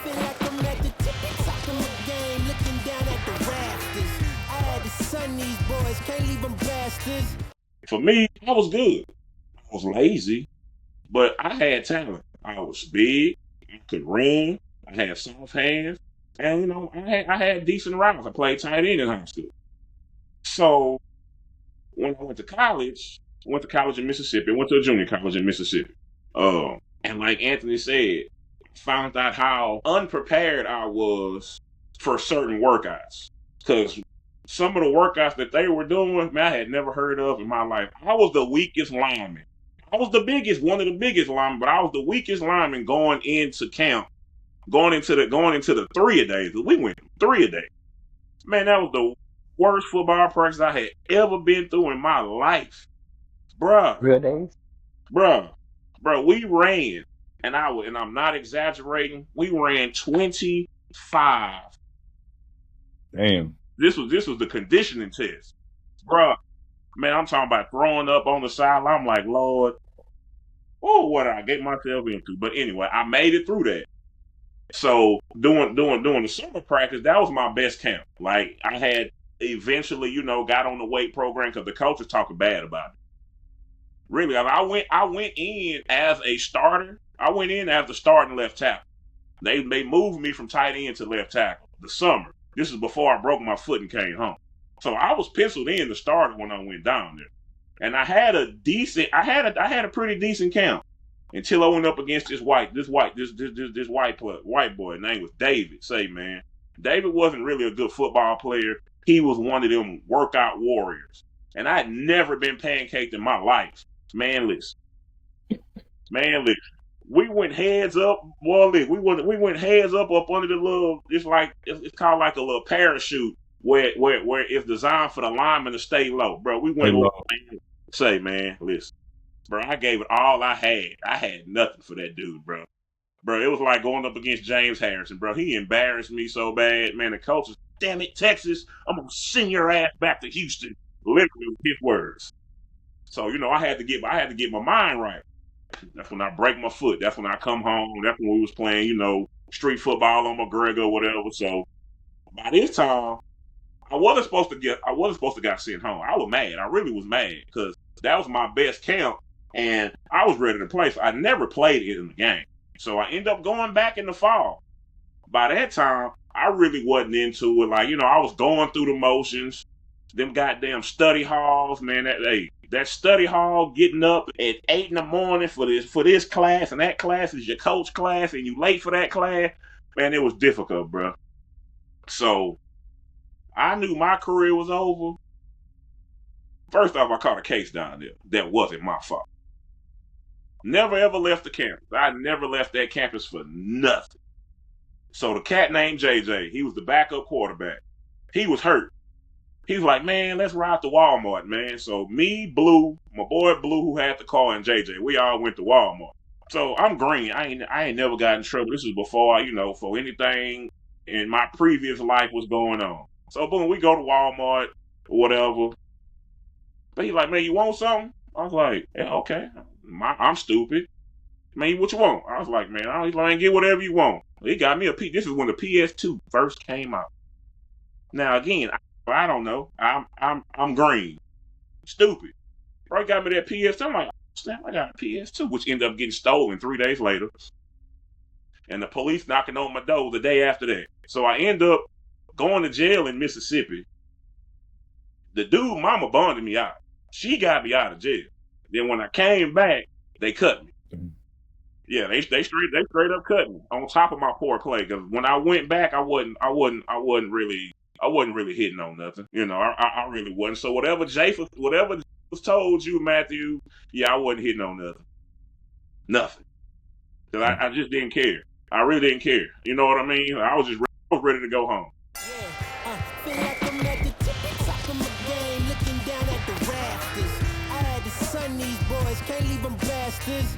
Feel like I'm at the tippy top of my game, looking down at the rafters. I had to sun these boys, can't leave them bastards. For me, I was good. I was lazy, but I had talent. I was big. I could run. I had soft hands, and I had decent routes. I played tight end in high school. So when I went to college in Mississippi. Went to a junior college in Mississippi. And like Anthony said, found out how unprepared I was for certain workouts. Because some of the workouts that they were doing, man, I had never heard of in my life. I was the weakest lineman. I was the biggest, one of the biggest linemen, but I was the weakest lineman going into camp, going into the 3-a-days. We went 3-a-day. Man, that was the worst football practice I had ever been through in my life. Bruh, Real days? bruh, we ran, and I'm not exaggerating, we ran 25. Damn. This was the conditioning test. Bruh, man, I'm talking about throwing up on the sideline. I'm like, Lord, oh, what did I get myself into? But anyway, I made it through that. So doing the summer practice, that was my best camp. Like I had eventually, got on the weight program because the coaches talking bad about it. Really, I went in as a starter. I went in as the starting left tackle. They moved me from tight end to left tackle the summer. This is before I broke my foot and came home. So I was penciled in the starter when I went down there, and I had a pretty decent camp until I went up against this white boy. His name was David. Say, man, David wasn't really a good football player. He was one of them workout warriors, and I had never been pancaked in my life. Man, listen. We went heads up, boy. We went heads up under the little. It's called like a little parachute where it's designed for the lineman to stay low, bro. We went over. Say, man, listen, bro. I gave it all I had. I had nothing for that dude, bro. Bro, it was like going up against James Harrison, bro. He embarrassed me so bad, man. The coaches, damn it, Texas, I'm gonna send your ass back to Houston. Literally with his words. So I had to get my mind right. That's when I break my foot. That's when I come home. That's when we was playing, street football on McGregor or whatever. So by this time, I wasn't supposed to get sent home. I was mad. I really was mad because that was my best camp, and I was ready to play. So I never played it in the game. So I ended up going back in the fall. By that time, I really wasn't into it. Like, I was going through the motions. Them goddamn study halls, man. That study hall, getting up at 8 a.m. for this class, and that class is your coach class, and you late for that class. Man, it was difficult, bro. So I knew my career was over. First off, I caught a case down there that wasn't my fault. Never ever left the campus. I never left that campus for nothing. So the cat named JJ, he was the backup quarterback. He was hurt. He was like, man, let's ride to Walmart, man. So me, Blue, my boy Blue, who had the car, and JJ, we all went to Walmart. So I'm green. I ain't never got in trouble. This was before for anything in my previous life was going on. So boom, we go to Walmart or whatever. But he's like, man, you want something? I was like, yeah, okay. I'm stupid. Man, what you want? I was like, man, I ain't get whatever you want. He got me this is when the PS2 first came out. Now again, I don't know. I'm green. Stupid. Bro got me that PS2. I'm like, snap, I got a PS2, which ended up getting stolen 3 days later. And the police knocking on my door the day after that. So I end up going to jail in Mississippi. The dude mama bonded me out. She got me out of jail. Then when I came back, they cut me. Yeah, they straight up cut me on top of my poor play. Because when I went back, I wasn't really hitting on nothing. I really wasn't. So whatever was told you, Matthew, yeah, I wasn't hitting on nothing. Because I just didn't care. I really didn't care. You know what I mean? I was ready to go home. Feel like I'm at the tippy top of my game, looking down at the rafters. I had to sun these boys, can't leave them bastards.